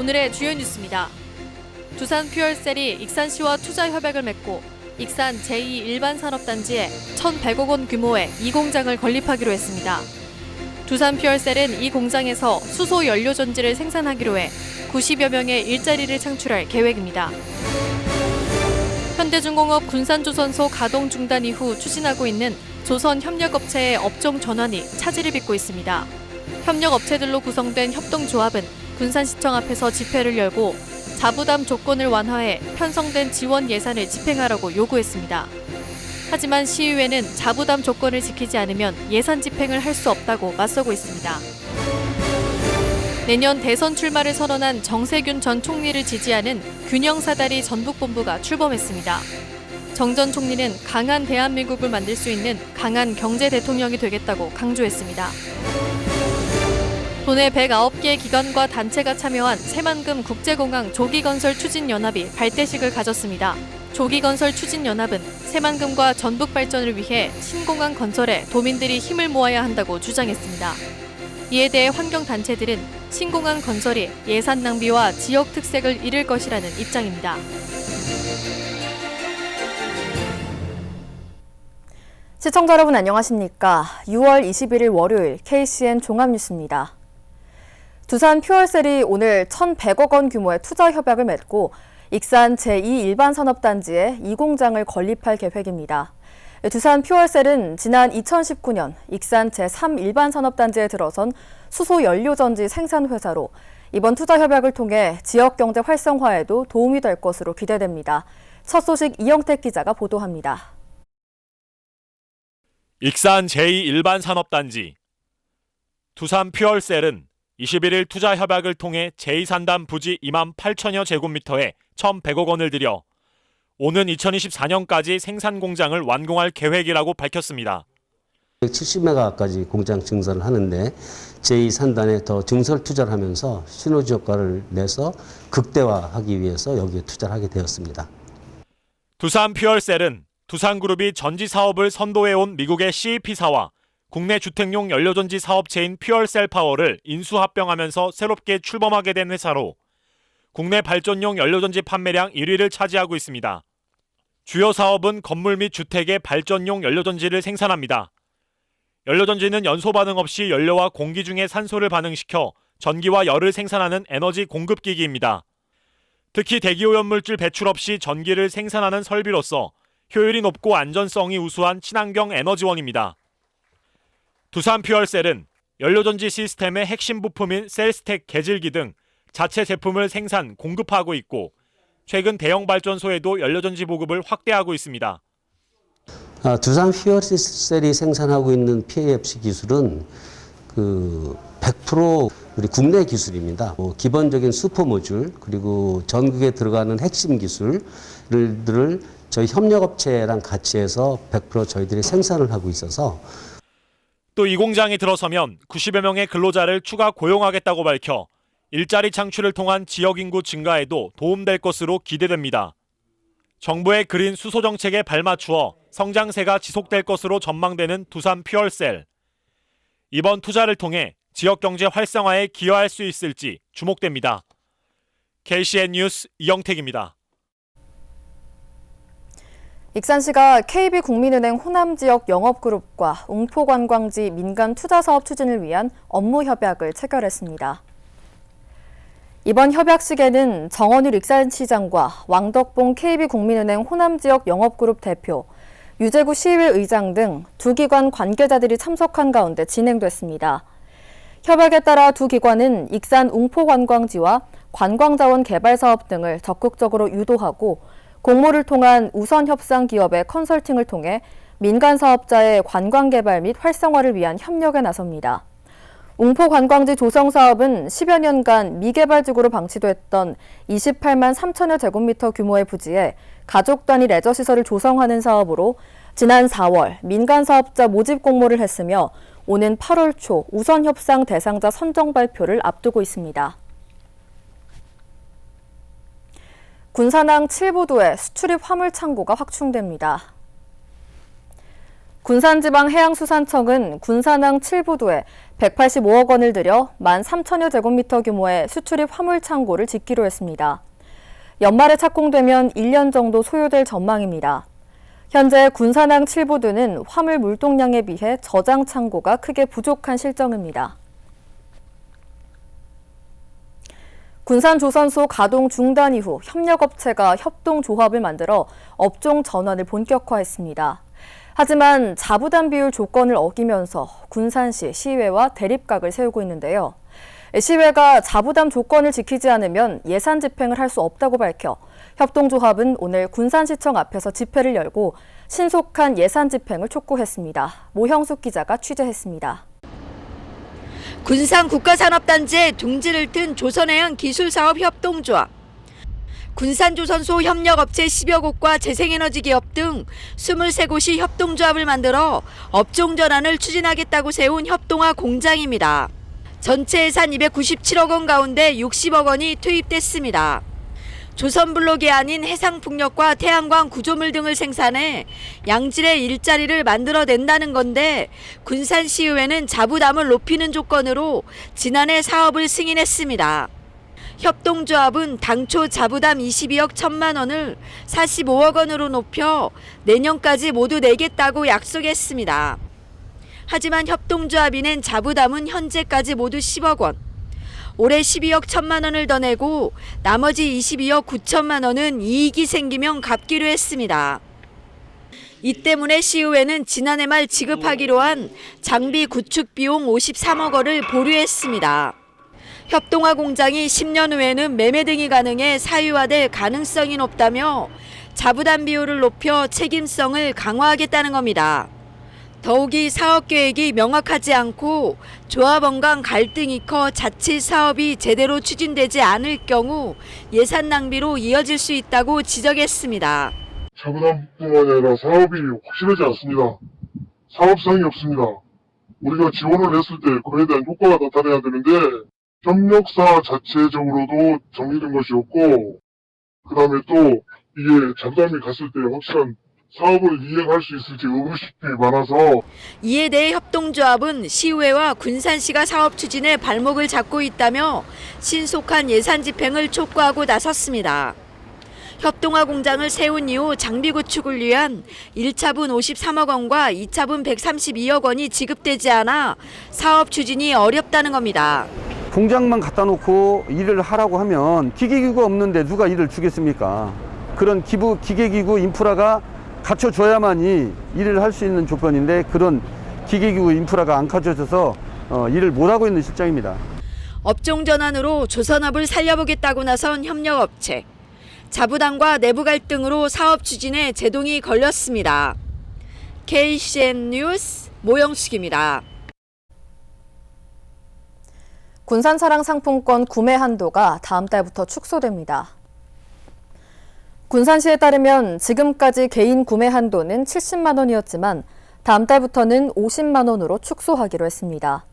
오늘의 주요 뉴스입니다. 두산 퓨얼셀이 익산시와 투자 협약을 맺고 익산 제2일반산업단지에 1,100억 원 규모의 이 공장을 건립하기로 했습니다. 두산 퓨얼셀은 이 공장에서 수소 연료 전지를 생산하기로 해 90여 명의 일자리를 창출할 계획입니다. 현대중공업 군산조선소 가동 중단 이후 추진하고 있는 조선협력업체의 업종 전환이 차질을 빚고 있습니다. 협력업체들로 구성된 협동조합은 군산시청 앞에서 집회를 열고 자부담 조건을 완화해 편성된 지원 예산을 집행하라고 요구했습니다. 하지만 시의회는 자부담 조건을 지키지 않으면 예산 집행을 할 수 없다고 맞서고 있습니다. 내년 대선 출마를 선언한 정세균 전 총리를 지지하는 균형사다리 전북본부가 출범했습니다. 정 전 총리는 강한 대한민국을 만들 수 있는 강한 경제 대통령이 되겠다고 강조했습니다. 도내 109개 기관과 단체가 참여한 새만금 국제공항 조기건설 추진연합이 발대식을 가졌습니다. 조기건설 추진연합은 새만금과 전북 발전을 위해 신공항 건설에 도민들이 힘을 모아야 한다고 주장했습니다. 이에 대해 환경단체들은 신공항 건설이 예산 낭비와 지역 특색을 잃을 것이라는 입장입니다. 시청자 여러분 안녕하십니까? 6월 21일 월요일 KCN 종합뉴스입니다. 두산 퓨얼셀이 오늘 1,100억 원 규모의 투자 협약을 맺고 익산 제2일반산업단지에 이 공장을 건립할 계획입니다. 두산 퓨얼셀은 지난 2019년 익산 제3일반산업단지에 들어선 수소연료전지 생산회사로 이번 투자 협약을 통해 지역경제 활성화에도 도움이 될 것으로 기대됩니다. 첫 소식 이영택 기자가 보도합니다. 익산 제2일반산업단지 두산 퓨얼셀은 21일 투자 협약을 통해 제2산단 부지 2만 8천여 제곱미터에 1,100억 원을 들여 오는 2024년까지 생산 공장을 완공할 계획이라고 밝혔습니다. 170메가까지 공장 증설을 하는데 제2산단에 더 증설 투자를 하면서 시너지 효과를 내서 극대화하기 위해서 여기에 투자를 하게 되었습니다. 두산 퓨얼셀은 두산그룹이 전지 사업을 선도해온 미국의 CEP사와 국내 주택용 연료전지 사업체인 퓨얼셀파워를 인수합병하면서 새롭게 출범하게 된 회사로 국내 발전용 연료전지 판매량 1위를 차지하고 있습니다. 주요 사업은 건물 및 주택의 발전용 연료전지를 생산합니다. 연료전지는 연소 반응 없이 연료와 공기 중의 산소를 반응시켜 전기와 열을 생산하는 에너지 공급기기입니다. 특히 대기오염물질 배출 없이 전기를 생산하는 설비로서 효율이 높고 안전성이 우수한 친환경 에너지원입니다. 두산 퓨얼셀은 연료전지 시스템의 핵심 부품인 셀스택 개질기 등 자체 제품을 생산, 공급하고 있고 최근 대형 발전소에도 연료전지 보급을 확대하고 있습니다. 두산 퓨얼셀이 생산하고 있는 PAFC 기술은 100% 우리 국내 기술입니다. 기본적인 슈퍼 모듈 그리고 전극에 들어가는 핵심 기술들을 저희 협력업체랑 같이 해서 100% 저희들이 생산을 하고 있어서 또 이 공장이 들어서면 90여 명의 근로자를 추가 고용하겠다고 밝혀 일자리 창출을 통한 지역 인구 증가에도 도움될 것으로 기대됩니다. 정부의 그린 수소 정책에 발맞추어 성장세가 지속될 것으로 전망되는 두산 퓨얼셀. 이번 투자를 통해 지역 경제 활성화에 기여할 수 있을지 주목됩니다. KCN 뉴스 이영택입니다. 익산시가 KB국민은행 호남지역 영업그룹과 웅포관광지 민간 투자사업 추진을 위한 업무 협약을 체결했습니다. 이번 협약식에는 정원일 익산시장과 왕덕봉 KB국민은행 호남지역 영업그룹 대표, 유재구 시의회 의장 등 두 기관 관계자들이 참석한 가운데 진행됐습니다. 협약에 따라 두 기관은 익산 웅포관광지와 관광자원 개발 사업 등을 적극적으로 유도하고 공모를 통한 우선 협상 기업의 컨설팅을 통해 민간 사업자의 관광 개발 및 활성화를 위한 협력에 나섭니다. 웅포 관광지 조성 사업은 10여 년간 미개발지구로 방치됐던 28만 3천여 제곱미터 규모의 부지에 가족 단위 레저 시설을 조성하는 사업으로 지난 4월 민간 사업자 모집 공모를 했으며 오는 8월 초 우선 협상 대상자 선정 발표를 앞두고 있습니다. 군산항 7부두에 수출입 화물 창고가 확충됩니다. 군산지방해양수산청은 군산항 7부도에 185억 원을 들여 13,000여 제곱미터 규모의 수출입 화물창고를 짓기로 했습니다. 연말에 착공되면 1년 정도 소요될 전망입니다. 현재 군산항 7부도는 화물 물동량에 비해 저장 창고가 크게 부족한 실정입니다. 군산조선소 가동 중단 이후 협력업체가 협동조합을 만들어 업종 전환을 본격화했습니다. 하지만 자부담 비율 조건을 어기면서 군산시 시의회와 대립각을 세우고 있는데요. 시의회가 자부담 조건을 지키지 않으면 예산 집행을 할 수 없다고 밝혀 협동조합은 오늘 군산시청 앞에서 집회를 열고 신속한 예산 집행을 촉구했습니다. 모형숙 기자가 취재했습니다. 군산 국가산업단지에 둥지를 튼 조선해양기술사업협동조합, 군산조선소 협력업체 10여 곳과 재생에너지기업 등 23곳이 협동조합을 만들어 업종 전환을 추진하겠다고 세운 협동화 공장입니다. 전체 예산 297억 원 가운데 60억 원이 투입됐습니다. 조선블록이 아닌 해상풍력과 태양광 구조물 등을 생산해 양질의 일자리를 만들어낸다는 건데 군산시의회는 자부담을 높이는 조건으로 지난해 사업을 승인했습니다. 협동조합은 당초 자부담 22억 1천만 원을 45억 원으로 높여 내년까지 모두 내겠다고 약속했습니다. 하지만 협동조합이 낸 자부담은 현재까지 모두 10억 원. 올해 12억 1천만 원을 더 내고 나머지 22억 9천만 원은 이익이 생기면 갚기로 했습니다. 이 때문에 시의회는 지난해 말 지급하기로 한 장비 구축 비용 53억 원을 보류했습니다. 협동화 공장이 10년 후에는 매매 등이 가능해 사유화될 가능성이 높다며 자부담 비율을 높여 책임성을 강화하겠다는 겁니다. 더욱이 사업 계획이 명확하지 않고 조합원 간 갈등이 커 자칫 사업이 제대로 추진되지 않을 경우 예산 낭비로 이어질 수 있다고 지적했습니다. 자부담뿐만 아니라 사업이 확실하지 않습니다. 사업성이 없습니다. 우리가 지원을 했을 때 그에 대한 효과가 나타나야 되는데 협력사 자체적으로도 정리된 것이 없고 그 다음에 또 이게 자부담이 갔을 때 확실한 사업을 이행할 수 있을지 의구심이 많아서 이에 대해 협동조합은 시의회와 군산시가 사업 추진에 발목을 잡고 있다며 신속한 예산 집행을 촉구하고 나섰습니다. 협동화 공장을 세운 이후 장비 구축을 위한 1차분 53억 원과 2차분 132억 원이 지급되지 않아 사업 추진이 어렵다는 겁니다. 공장만 갖다 놓고 일을 하라고 하면 기계기구가 없는데 누가 일을 주겠습니까? 그런 기계기구 인프라가 갖춰줘야만이 일을 할 수 있는 조건인데 그런 기계기구 인프라가 안 갖춰져서 일을 못하고 있는 실정입니다. 업종 전환으로 조선업을 살려보겠다고 나선 협력업체. 자부담과 내부 갈등으로 사업 추진에 제동이 걸렸습니다. KCN 뉴스 모영숙입니다. 군산사랑 상품권 구매 한도가 다음 달부터 축소됩니다. 군산시에 따르면 지금까지 개인 구매 한도는 70만 원이었지만 다음 달부터는 50만 원으로 축소하기로 했습니다.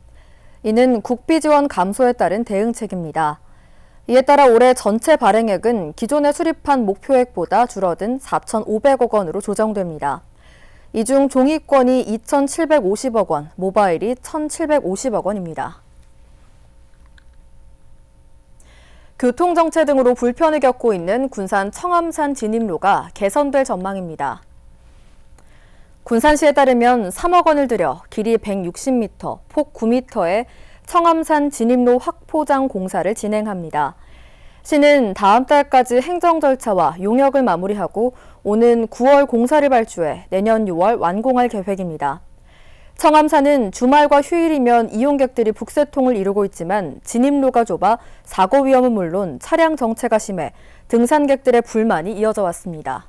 이는 국비 지원 감소에 따른 대응책입니다. 이에 따라 올해 전체 발행액은 기존에 수립한 목표액보다 줄어든 4,500억 원으로 조정됩니다. 이 중 종이권이 2,750억 원, 모바일이 1,750억 원입니다. 교통정체 등으로 불편을 겪고 있는 군산 청암산 진입로가 개선될 전망입니다. 군산시에 따르면 3억 원을 들여 길이 160m, 폭 9m의 청암산 진입로 확포장 공사를 진행합니다. 시는 다음 달까지 행정 절차와 용역을 마무리하고 오는 9월 공사를 발주해 내년 6월 완공할 계획입니다. 청암산은 주말과 휴일이면 이용객들이 북새통을 이루고 있지만 진입로가 좁아 사고 위험은 물론 차량 정체가 심해 등산객들의 불만이 이어져 왔습니다.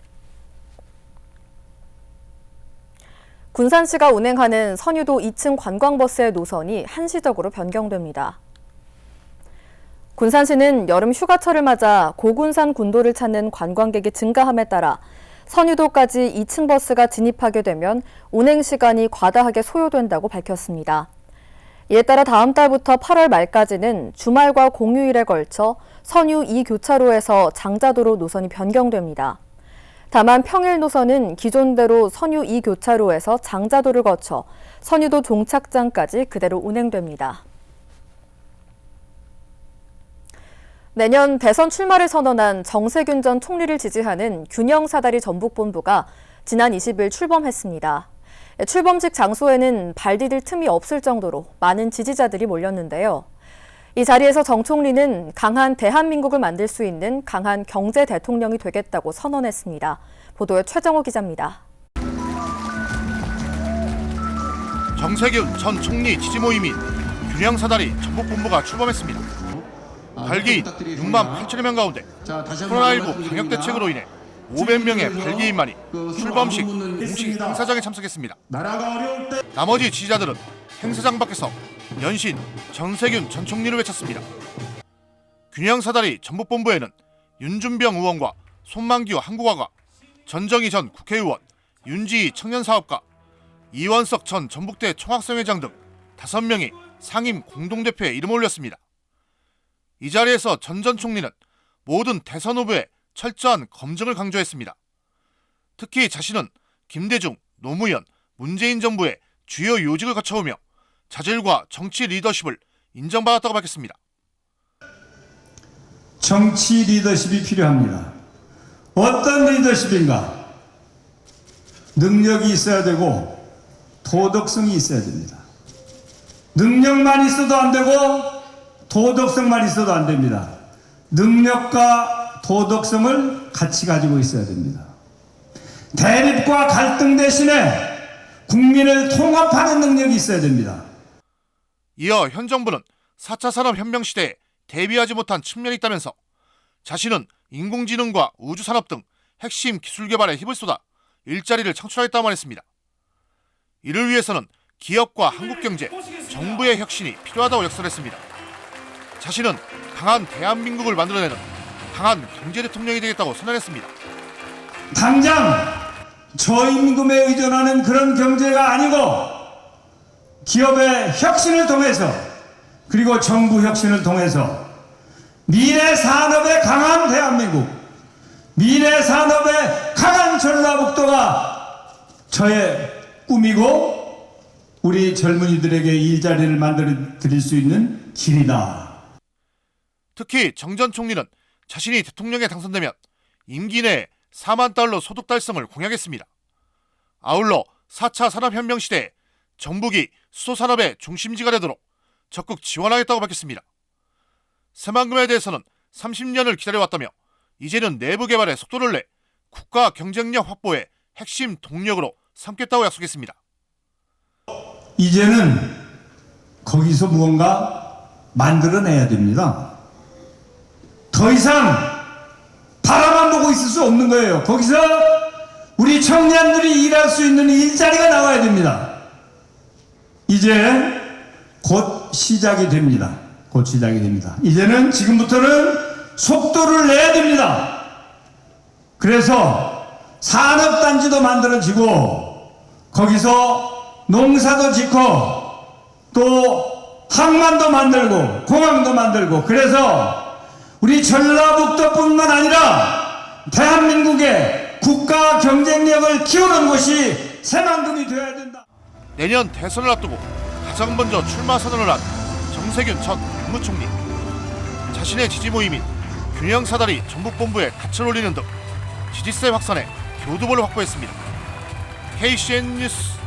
군산시가 운행하는 선유도 2층 관광버스의 노선이 한시적으로 변경됩니다. 군산시는 여름 휴가철을 맞아 고군산 군도를 찾는 관광객이 증가함에 따라 선유도까지 2층 버스가 진입하게 되면 운행 시간이 과다하게 소요된다고 밝혔습니다. 이에 따라 다음 달부터 8월 말까지는 주말과 공휴일에 걸쳐 선유 2교차로에서 장자도로 노선이 변경됩니다. 다만 평일 노선은 기존대로 선유 2교차로에서 장자도를 거쳐 선유도 종착장까지 그대로 운행됩니다. 내년 대선 출마를 선언한 정세균 전 총리를 지지하는 균형사다리 전북본부가 지난 20일 출범했습니다. 출범식 장소에는 발 디딜 틈이 없을 정도로 많은 지지자들이 몰렸는데요. 이 자리에서 정 총리는 강한 대한민국을 만들 수 있는 강한 경제 대통령이 되겠다고 선언했습니다. 보도에 최정호 기자입니다. 정세균 전 총리 지지 모임인 균형사다리 전북본부가 출범했습니다. 발기인 6만 8천여 명 가운데 코로나19 방역 대책으로 인해 500명의 발기인만이 출범식 공식 행사장에 참석했습니다. 나머지 지지자들은 행사장 밖에서 연신 정세균 전 총리를 외쳤습니다. 균형사다리 전북본부에는 윤준병 의원과 손만규 한국화가, 전정희 전 국회의원, 윤지희 청년사업가, 이원석 전 전북대 총학생회장 등 5명이 상임 공동대표에 이름을 올렸습니다. 이 자리에서 전 총리는 모든 대선 후보의 철저한 검증을 강조했습니다. 특히 자신은 김대중, 노무현, 문재인 정부의 주요 요직을 거쳐오며 자질과 정치 리더십을 인정받았다고 밝혔습니다. 정치 리더십이 필요합니다. 어떤 리더십인가? 능력이 있어야 되고 도덕성이 있어야 됩니다. 능력만 있어도 안 되고 도덕성만 있어도 안 됩니다. 능력과 도덕성을 같이 가지고 있어야 됩니다. 대립과 갈등 대신에 국민을 통합하는 능력이 있어야 됩니다. 이어 현 정부는 4차 산업혁명 시대에 대비하지 못한 측면이 있다면서 자신은 인공지능과 우주산업 등 핵심 기술 개발에 힘을 쏟아 일자리를 창출하겠다고 말했습니다. 이를 위해서는 기업과 한국경제, 정부의 혁신이 필요하다고 역설했습니다. 자신은 강한 대한민국을 만들어내는 강한 경제 대통령이 되겠다고 선언했습니다. 당장 저임금에 의존하는 그런 경제가 아니고 기업의 혁신을 통해서 그리고 정부 혁신을 통해서 미래 산업의 강한 대한민국, 미래 산업의 강한 전라북도가 저의 꿈이고 우리 젊은이들에게 일자리를 만들어 드릴 수 있는 길이다. 특히 정 전 총리는 자신이 대통령에 당선되면 임기 내에 4만 달러 소득 달성을 공약했습니다. 아울러 4차 산업혁명 시대에 전북이 수소산업의 중심지가 되도록 적극 지원하겠다고 밝혔습니다. 새만금에 대해서는 30년을 기다려왔다며 이제는 내부 개발에 속도를 내 국가 경쟁력 확보의 핵심 동력으로 삼겠다고 약속했습니다. 이제는 거기서 무언가 만들어내야 됩니다. 더 이상 바라만 보고 있을 수 없는 거예요. 거기서 우리 청년들이 일할 수 있는 일자리가 나와야 됩니다. 이제 곧 시작이 됩니다. 곧 시작이 됩니다. 이제는 지금부터는 속도를 내야 됩니다. 그래서 산업단지도 만들어지고 거기서 농사도 짓고 또 항만도 만들고 공항도 만들고 그래서 우리 전라북도뿐만 아니라 대한민국의 국가 경쟁력을 키우는 곳이 새만금이 되어야 된다. 내년 대선을 앞두고 가장 먼저 출마 선언을 한 정세균 전 국무총리. 자신의 지지 모임인 균형사다리 전북본부에 닻을 올리는 등 지지세 확산에 교두보를 확보했습니다. KCN 뉴스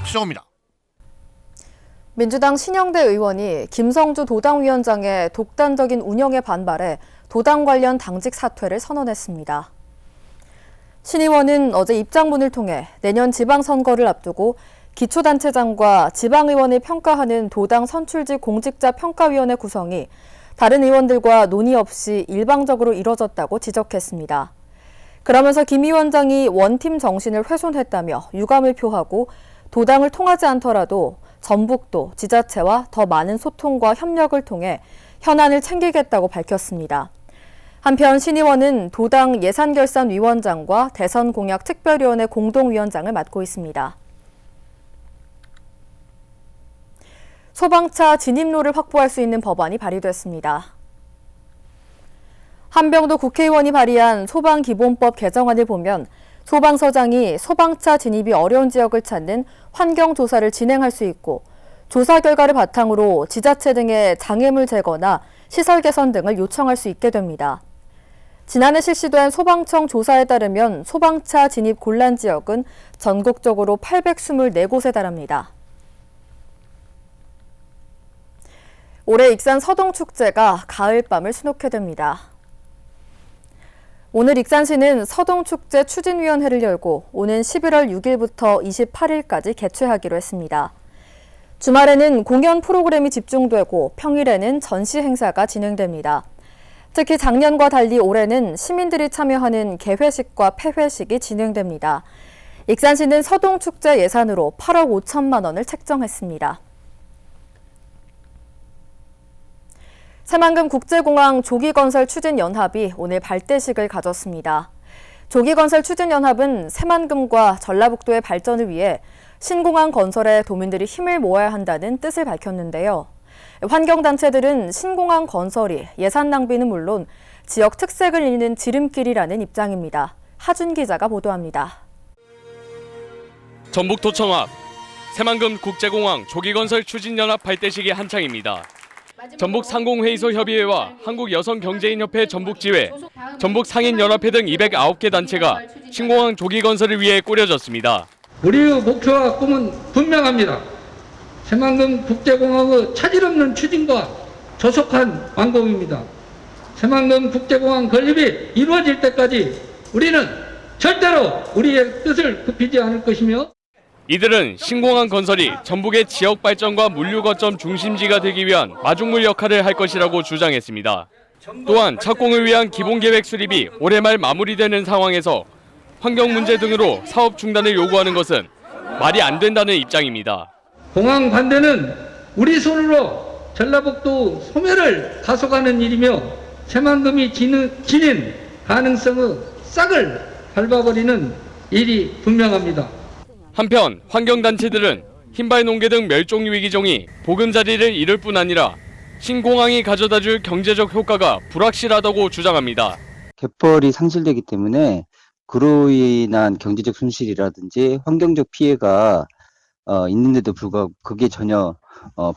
최정호입니다. 민주당 신영대 의원이 김성주 도당위원장의 독단적인 운영에 반발해 도당 관련 당직 사퇴를 선언했습니다. 신 의원은 어제 입장문을 통해 내년 지방선거를 앞두고 기초단체장과 지방의원을 평가하는 도당 선출직 공직자 평가위원회 구성이 다른 의원들과 논의 없이 일방적으로 이뤄졌다고 지적했습니다. 그러면서 김 위원장이 원팀 정신을 훼손했다며 유감을 표하고 도당을 통하지 않더라도 전북도 지자체와 더 많은 소통과 협력을 통해 현안을 챙기겠다고 밝혔습니다. 한편 신 의원은 도당 예산결산위원장과 대선공약특별위원회 공동위원장을 맡고 있습니다. 소방차 진입로를 확보할 수 있는 법안이 발의됐습니다. 한병도 국회의원이 발의한 소방기본법 개정안을 보면 소방서장이 소방차 진입이 어려운 지역을 찾는 환경조사를 진행할 수 있고 조사 결과를 바탕으로 지자체 등의 장애물 제거나 시설 개선 등을 요청할 수 있게 됩니다. 지난해 실시된 소방청 조사에 따르면 소방차 진입 곤란 지역은 전국적으로 824곳에 달합니다. 올해 익산 서동축제가 가을밤을 수놓게 됩니다. 오늘 익산시는 서동축제 추진위원회를 열고 오는 11월 6일부터 28일까지 개최하기로 했습니다. 주말에는 공연 프로그램이 집중되고 평일에는 전시 행사가 진행됩니다. 특히 작년과 달리 올해는 시민들이 참여하는 개회식과 폐회식이 진행됩니다. 익산시는 서동축제 예산으로 8억 5천만 원을 책정했습니다. 새만금 국제공항 조기건설 추진연합이 오늘 발대식을 가졌습니다. 조기건설 추진연합은 새만금과 전라북도의 발전을 위해 신공항 건설에 도민들이 힘을 모아야 한다는 뜻을 밝혔는데요. 환경단체들은 신공항 건설이 예산 낭비는 물론 지역 특색을 잃는 지름길이라는 입장입니다. 하준 기자가 보도합니다. 전북도청 앞 새만금 국제공항 조기건설 추진연합 발대식이 한창입니다. 전북상공회의소 협의회와 한국여성경제인협회 전북지회, 전북상인연합회 등 209개 단체가 신공항 조기건설을 위해 꾸려졌습니다. 우리의 목표와 꿈은 분명합니다. 새만금 국제공항의 차질 없는 추진과 조속한 완공입니다. 새만금 국제공항 건립이 이루어질 때까지 우리는 절대로 우리의 뜻을 굽히지 않을 것이며 이들은 신공항 건설이 전북의 지역 발전과 물류 거점 중심지가 되기 위한 마중물 역할을 할 것이라고 주장했습니다. 또한 착공을 위한 기본계획 수립이 올해 말 마무리되는 상황에서 환경 문제 등으로 사업 중단을 요구하는 것은 말이 안 된다는 입장입니다. 공항 반대는 우리 손으로 전라북도 소멸을 가속하는 일이며 새만금이 지닌 가능성의 싹을 밟아버리는 일이 분명합니다. 한편 환경단체들은 흰발 농개 등 멸종위기종이 보금자리를 잃을 뿐 아니라 신공항이 가져다줄 경제적 효과가 불확실하다고 주장합니다. 갯벌이 상실되기 때문에 그로 인한 경제적 손실이라든지 환경적 피해가 있는데도 불구하고 그게 전혀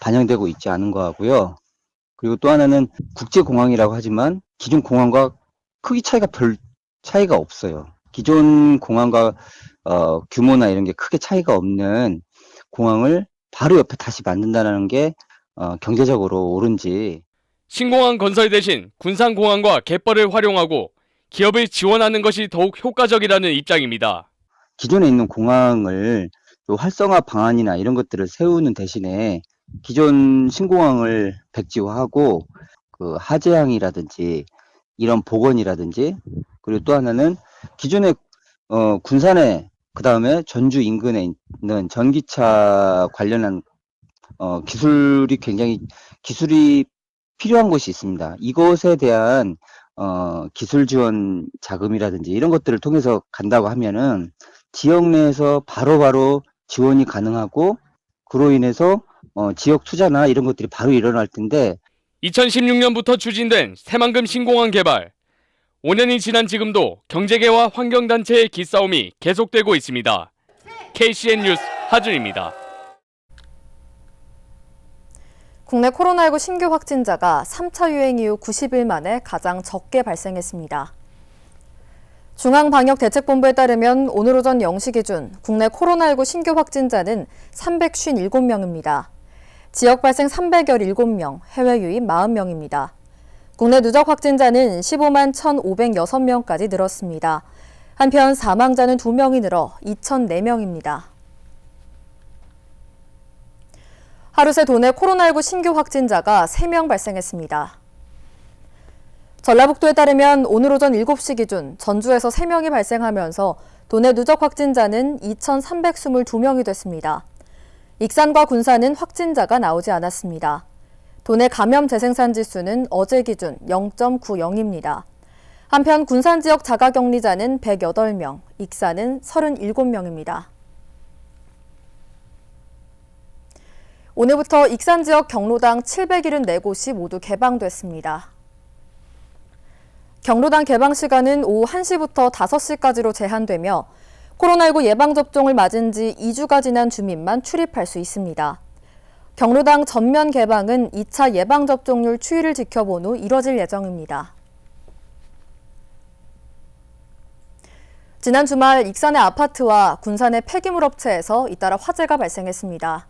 반영되고 있지 않은 거 하고요. 그리고 또 하나는 국제공항이라고 하지만 기존 공항과 크기 별 차이가 없어요. 기존 공항과 규모나 이런 게 크게 차이가 없는 공항을 바로 옆에 다시 만든다는 게 경제적으로 옳은지. 신공항 건설 대신 군산공항과 갯벌을 활용하고 기업을 지원하는 것이 더욱 효과적이라는 입장입니다. 기존에 있는 공항을 또 활성화 방안이나 이런 것들을 세우는 대신에 기존 신공항을 백지화하고 그 하재항이라든지 이런 복원이라든지 그리고 또 하나는 기존에 군산에 그다음에 전주 인근에 있는 전기차 관련한 기술이 필요한 곳이 있습니다. 이것에 대한 기술 지원 자금이라든지 이런 것들을 통해서 간다고 하면은 지역 내에서 바로바로 지원이 가능하고 그로 인해서 지역 투자나 이런 것들이 바로 일어날 텐데 2016년부터 추진된 새만금 신공항 개발. 5년이 지난 지금도 경제계와 환경단체의 기싸움이 계속되고 있습니다. KCN 뉴스 하준입니다. 국내 코로나19 신규 확진자가 3차 유행 이후 90일 만에 가장 적게 발생했습니다. 중앙방역대책본부에 따르면 오늘 오전 0시 기준 국내 코로나19 신규 확진자는 357명입니다. 지역 발생 317명, 해외 유입 40명입니다. 국내 누적 확진자는 15만 1,506명까지 늘었습니다. 한편 사망자는 2명이 늘어 2,004명입니다. 하루 새 도내 코로나19 신규 확진자가 3명 발생했습니다. 전라북도에 따르면 오늘 오전 7시 기준 전주에서 3명이 발생하면서 도내 누적 확진자는 2,322명이 됐습니다. 익산과 군산은 확진자가 나오지 않았습니다. 도내 감염 재생산 지수는 어제 기준 0.90입니다. 한편 군산 지역 자가격리자는 108명, 익산은 37명입니다. 오늘부터 익산 지역 경로당 774곳이 모두 개방됐습니다. 경로당 개방 시간은 오후 1시부터 5시까지로 제한되며 코로나19 예방접종을 맞은 지 2주가 지난 주민만 출입할 수 있습니다. 경로당 전면 개방은 2차 예방접종률 추이를 지켜본 후 이뤄질 예정입니다. 지난 주말 익산의 아파트와 군산의 폐기물 업체에서 잇따라 화재가 발생했습니다.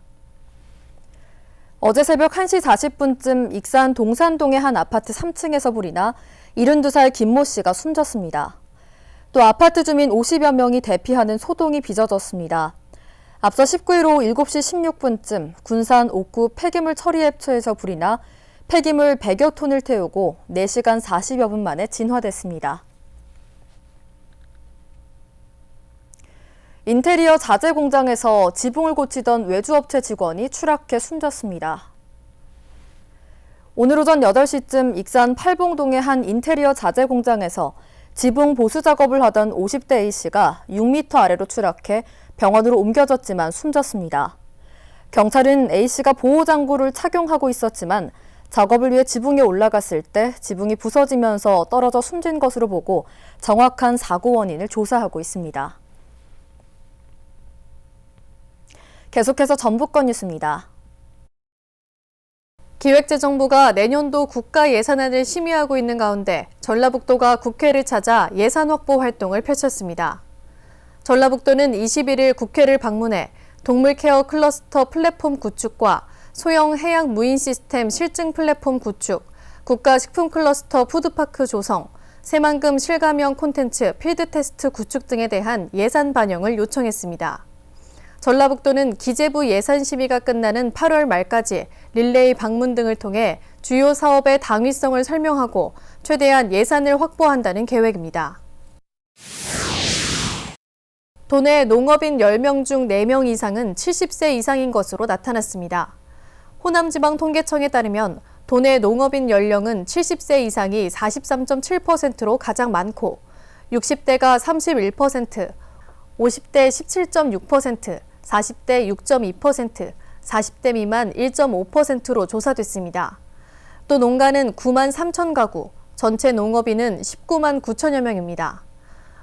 어제 새벽 1시 40분쯤 익산 동산동의 한 아파트 3층에서 불이 나 72살 김모 씨가 숨졌습니다. 또 아파트 주민 50여 명이 대피하는 소동이 빚어졌습니다. 앞서 19일 오후 7시 16분쯤 군산 옥구 폐기물 처리앱처에서 불이 나 폐기물 100여 톤을 태우고 4시간 40여 분 만에 진화됐습니다. 인테리어 자재 공장에서 지붕을 고치던 외주업체 직원이 추락해 숨졌습니다. 오늘 오전 8시쯤 익산 팔봉동의 한 인테리어 자재 공장에서 지붕 보수 작업을 하던 50대 A씨가 6m 아래로 추락해 병원으로 옮겨졌지만 숨졌습니다. 경찰은 A씨가 보호장구를 착용하고 있었지만 작업을 위해 지붕에 올라갔을 때 지붕이 부서지면서 떨어져 숨진 것으로 보고 정확한 사고 원인을 조사하고 있습니다. 계속해서 전북권 뉴스입니다. 기획재정부가 내년도 국가 예산안을 심의하고 있는 가운데 전라북도가 국회를 찾아 예산 확보 활동을 펼쳤습니다. 전라북도는 21일 국회를 방문해 동물 케어 클러스터 플랫폼 구축과 소형 해양 무인 시스템 실증 플랫폼 구축, 국가 식품 클러스터 푸드파크 조성, 새만금 실감형 콘텐츠 필드 테스트 구축 등에 대한 예산 반영을 요청했습니다. 전라북도는 기재부 예산 심의가 끝나는 8월 말까지 릴레이 방문 등을 통해 주요 사업의 당위성을 설명하고 최대한 예산을 확보한다는 계획입니다. 도내 농업인 10명 중 4명 이상은 70세 이상인 것으로 나타났습니다. 호남지방통계청에 따르면 도내 농업인 연령은 70세 이상이 43.7%로 가장 많고 60대가 31%, 50대 17.6%, 40대 6.2%, 40대 미만 1.5%로 조사됐습니다. 또 농가는 9만 3천 가구, 전체 농업인은 19만 9천여 명입니다.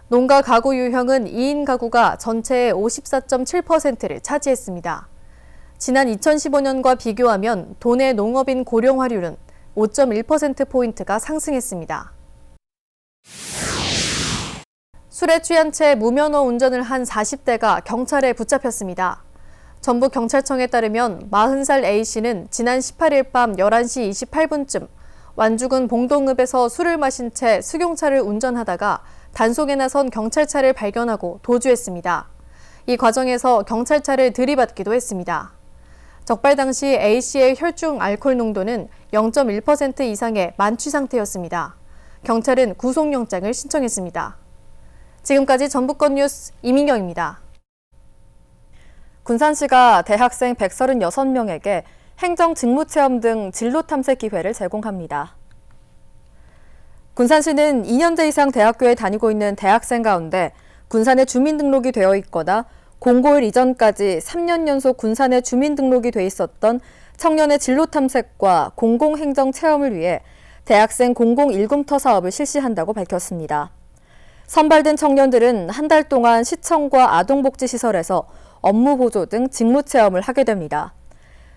농가 가구 유형은 2인 가구가 전체의 54.7%를 차지했습니다. 지난 2015년과 비교하면 도내 농업인 고령화율은 5.1%포인트가 상승했습니다. 술에 취한 채 무면허 운전을 한 40대가 경찰에 붙잡혔습니다. 전북경찰청에 따르면 40살 A씨는 지난 18일 밤 11시 28분쯤 완주군 봉동읍에서 술을 마신 채 승용차를 운전하다가 단속에 나선 경찰차를 발견하고 도주했습니다. 이 과정에서 경찰차를 들이받기도 했습니다. 적발 당시 A씨의 혈중 알코올 농도는 0.1% 이상의 만취 상태였습니다. 경찰은 구속영장을 신청했습니다. 지금까지 전북권 뉴스 이민경입니다. 군산시가 대학생 136명에게 행정 직무체험 등 진로 탐색 기회를 제공합니다. 군산시는 2년제 이상 대학교에 다니고 있는 대학생 가운데 군산에 주민등록이 되어 있거나 공고일 이전까지 3년 연속 군산에 주민등록이 돼 있었던 청년의 진로 탐색과 공공행정 체험을 위해 대학생 공공일금터 사업을 실시한다고 밝혔습니다. 선발된 청년들은 한 달 동안 시청과 아동복지시설에서 업무 보조 등 직무 체험을 하게 됩니다.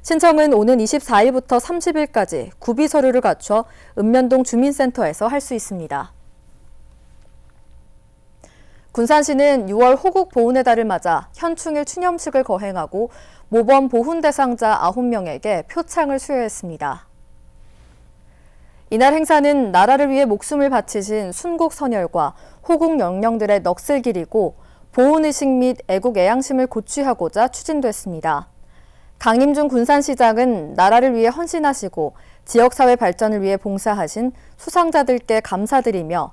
신청은 오는 24일부터 30일까지 구비 서류를 갖춰 읍면동 주민센터에서 할 수 있습니다. 군산시는 6월 호국 보훈의 달을 맞아 현충일 추념식을 거행하고 모범 보훈 대상자 9명에게 표창을 수여했습니다. 이날 행사는 나라를 위해 목숨을 바치신 순국 선열과 호국 영령들의 넋을 기리고 보훈의식 및 애국 애양심을 고취하고자 추진됐습니다. 강임중 군산시장은 나라를 위해 헌신하시고 지역사회 발전을 위해 봉사하신 수상자들께 감사드리며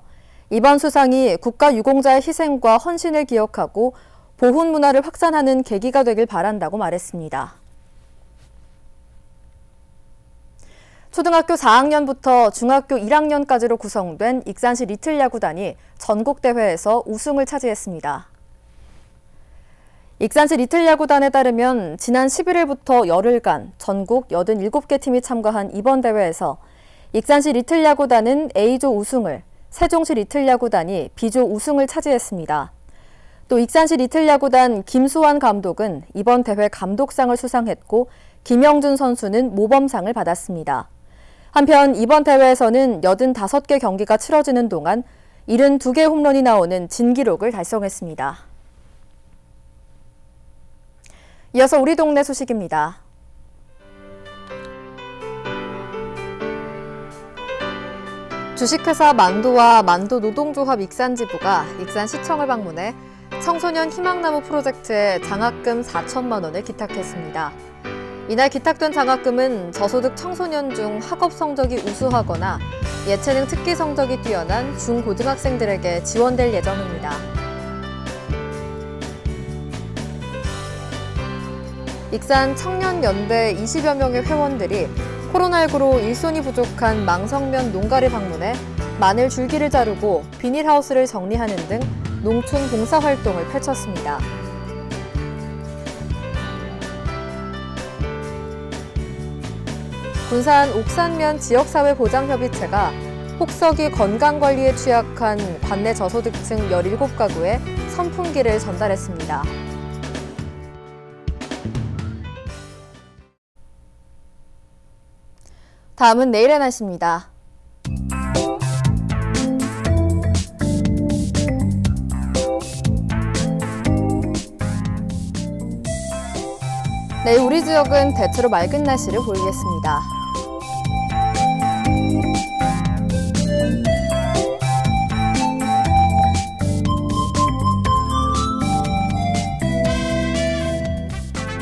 이번 수상이 국가유공자의 희생과 헌신을 기억하고 보훈 문화를 확산하는 계기가 되길 바란다고 말했습니다. 초등학교 4학년부터 중학교 1학년까지로 구성된 익산시 리틀 야구단이 전국대회에서 우승을 차지했습니다. 익산시 리틀 야구단에 따르면 지난 11일부터 열흘간 전국 87개 팀이 참가한 이번 대회에서 익산시 리틀 야구단은 A조 우승을, 세종시 리틀야구단이 비조 우승을 차지했습니다. 또 익산시 리틀야구단 김수환 감독은 이번 대회 감독상을 수상했고 김영준 선수는 모범상을 받았습니다. 한편 이번 대회에서는 85개 경기가 치러지는 동안 72개 홈런이 나오는 진기록을 달성했습니다. 이어서 우리 동네 소식입니다. 주식회사 만도와 만도 노동조합 익산지부가 익산시청을 방문해 청소년 희망나무 프로젝트에 장학금 4천만 원을 기탁했습니다. 이날 기탁된 장학금은 저소득 청소년 중 학업 성적이 우수하거나 예체능 특기 성적이 뛰어난 중고등학생들에게 지원될 예정입니다. 익산 청년연대 20여 명의 회원들이 코로나19로 일손이 부족한 망성면 농가를 방문해 마늘 줄기를 자르고 비닐하우스를 정리하는 등 농촌 봉사활동을 펼쳤습니다. 군산 옥산면 지역사회보장협의체가 혹서기 건강관리에 취약한 관내 저소득층 17가구에 선풍기를 전달했습니다. 다음은 내일의 날씨입니다. 내일 우리 지역은 대체로 맑은 날씨를 보이겠습니다.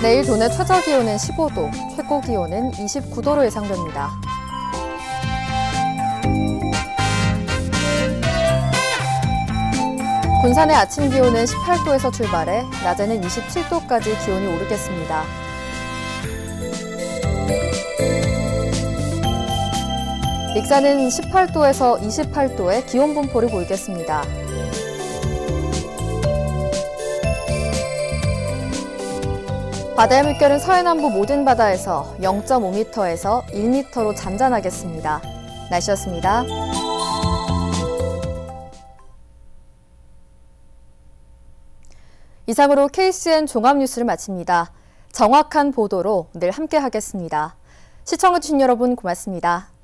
내일 도내 최저기온은 15도, 최고기온은 29도로 예상됩니다. 군산의 아침 기온은 18도에서 출발해 낮에는 27도까지 기온이 오르겠습니다. 익산은 18도에서 28도의 기온 분포를 보이겠습니다. 바다의 물결은 서해남부 모든 바다에서 0.5m에서 1m로 잔잔하겠습니다. 날씨였습니다. 이상으로 KCN 종합뉴스를 마칩니다. 정확한 보도로 늘 함께하겠습니다. 시청해주신 여러분 고맙습니다.